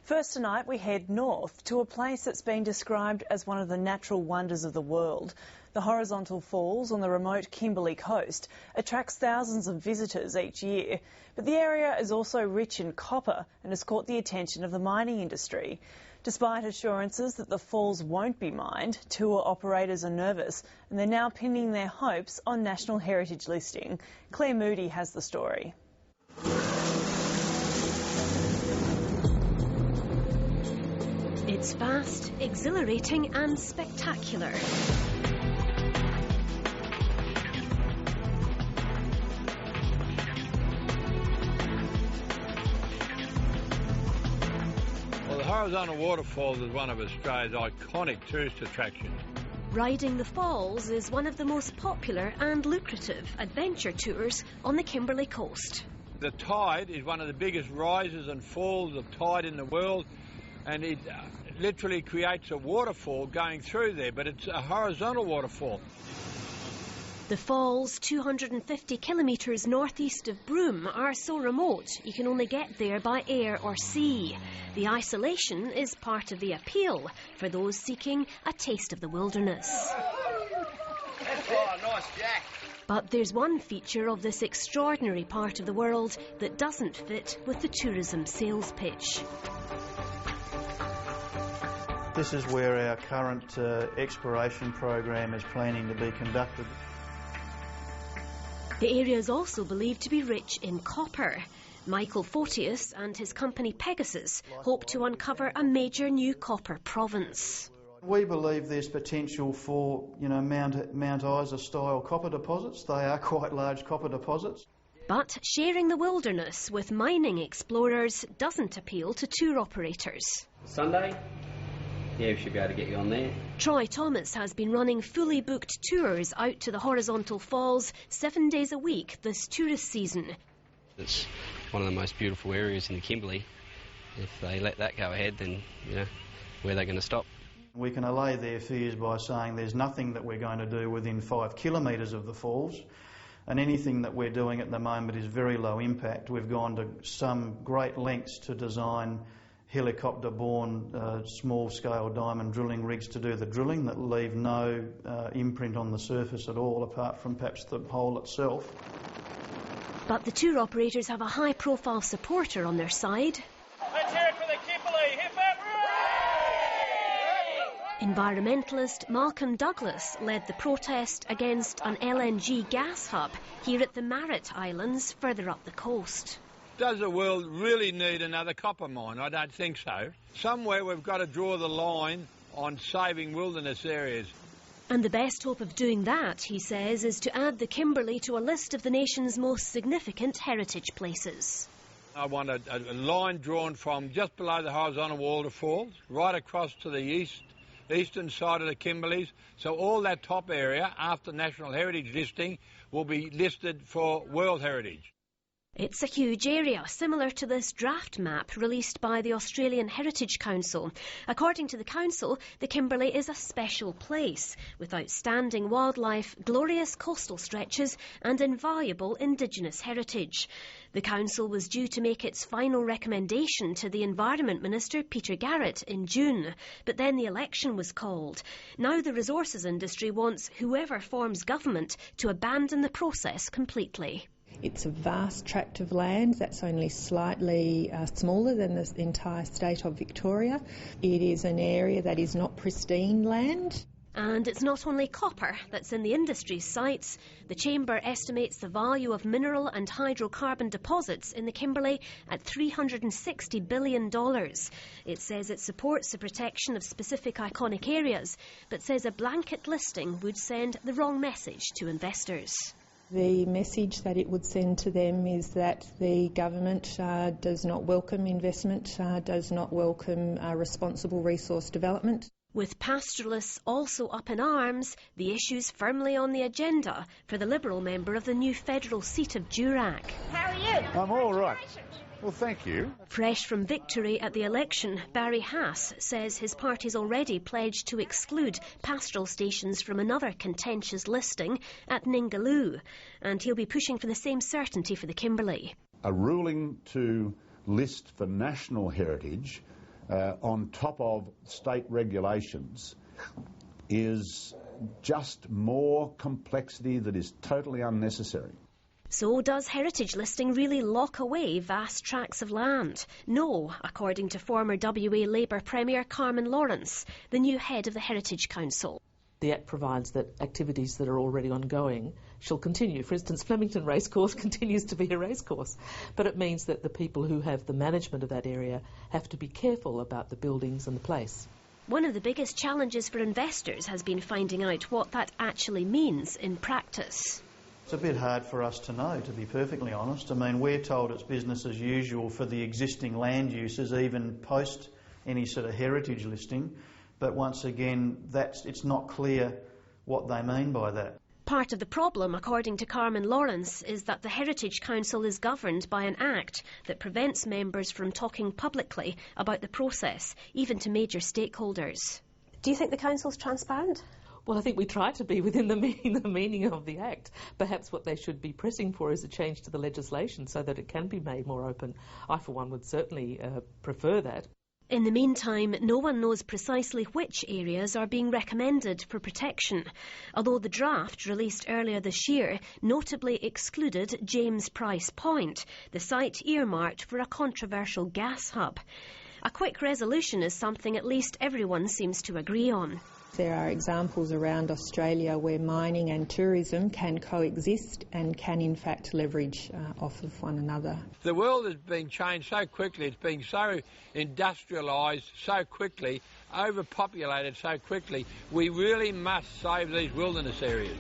First tonight we head north to a place that's been described as one of the natural wonders of the world. The horizontal falls on the remote Kimberley coast attracts thousands of visitors each year, but the area is also rich in copper and has caught the attention of the mining industry. Despite assurances that the falls won't be mined, tour operators are nervous and they're now pinning their hopes on National Heritage listing. Claire Moody has the story. It's fast, exhilarating and spectacular. Well, the horizontal waterfalls is one of Australia's iconic tourist attractions. Riding the falls is one of the most popular and lucrative adventure tours on the Kimberley coast. The tide is one of the biggest rises and falls of tide in the world, and it literally creates a waterfall going through there, but it's a horizontal waterfall. The falls, 250 kilometres northeast of Broome, are so remote you can only get there by air or sea. The isolation is part of the appeal for those seeking a taste of the wilderness. Oh, nice Jack. But there's one feature of this extraordinary part of the world that doesn't fit with the tourism sales pitch. This is where our current exploration program is planning to be conducted. The area is also believed to be rich in copper. Michael Photius and his company Pegasus hope to uncover a major new copper province. We believe there's potential for, Mount Isa-style copper deposits. They are quite large copper deposits. But sharing the wilderness with mining explorers doesn't appeal to tour operators. Sunday? Yeah, we should be able to get you on there. Troy Thomas has been running fully booked tours out to the horizontal falls 7 days a week this tourist season. It's one of the most beautiful areas in the Kimberley. If they let that go ahead, then, where are they going to stop? We can allay their fears by saying there's nothing that we're going to do within 5 kilometres of the falls, and anything that we're doing at the moment is very low impact. We've gone to some great lengths to design helicopter-borne small-scale diamond drilling rigs to do the drilling that leave no imprint on the surface at all, apart from perhaps the hole itself. But the tour operators have a high-profile supporter on their side. Let's hear it for the Kimberley. Hip hip hooray! Environmentalist Malcolm Douglas led the protest against an LNG gas hub here at the Marriott Islands further up the coast. Does the world really need another copper mine? I don't think so. Somewhere we've got to draw the line on saving wilderness areas. And the best hope of doing that, he says, is to add the Kimberley to a list of the nation's most significant heritage places. I want a line drawn from just below the horizontal waterfalls right across to the eastern side of the Kimberleys. So all that top area, after National Heritage listing, will be listed for World Heritage. It's a huge area, similar to this draft map released by the Australian Heritage Council. According to the Council, the Kimberley is a special place, with outstanding wildlife, glorious coastal stretches and invaluable Indigenous heritage. The Council was due to make its final recommendation to the Environment Minister, Peter Garrett, in June, but then the election was called. Now the resources industry wants whoever forms government to abandon the process completely. It's a vast tract of land that's only slightly smaller than the entire state of Victoria. It is an area that is not pristine land. And it's not only copper that's in the industry's sights. The Chamber estimates the value of mineral and hydrocarbon deposits in the Kimberley at $360 billion. It says it supports the protection of specific iconic areas, but says a blanket listing would send the wrong message to investors. The message that it would send to them is that the government does not welcome investment, does not welcome responsible resource development. With pastoralists also up in arms, the issue's firmly on the agenda for the Liberal member of the new federal seat of Durack. How are you? I'm all right. Well, thank you. Fresh from victory at the election, Barry Haas says his party's already pledged to exclude pastoral stations from another contentious listing at Ningaloo, and he'll be pushing for the same certainty for the Kimberley. A ruling to list for national heritage on top of state regulations is just more complexity that is totally unnecessary. So does heritage listing really lock away vast tracts of land? No, according to former WA Labour Premier Carmen Lawrence, the new head of the Heritage Council. The Act provides that activities that are already ongoing shall continue. For instance, Flemington Racecourse continues to be a racecourse, but it means that the people who have the management of that area have to be careful about the buildings and the place. One of the biggest challenges for investors has been finding out what that actually means in practice. It's a bit hard for us to know, to be perfectly honest. I mean, we're told it's business as usual for the existing land uses, even post any sort of heritage listing. But once again, it's not clear what they mean by that. Part of the problem, according to Carmen Lawrence, is that the Heritage Council is governed by an act that prevents members from talking publicly about the process, even to major stakeholders. Do you think the Council's transparent? Well, I think we try to be within the meaning of the Act. Perhaps what they should be pressing for is a change to the legislation so that it can be made more open. I, for one, would certainly prefer that. In the meantime, no one knows precisely which areas are being recommended for protection, although the draft released earlier this year notably excluded James Price Point, the site earmarked for a controversial gas hub. A quick resolution is something at least everyone seems to agree on. There are examples around Australia where mining and tourism can coexist and can in fact leverage off of one another. The world has been changed so quickly, it's been so industrialised so quickly, overpopulated so quickly. We really must save these wilderness areas.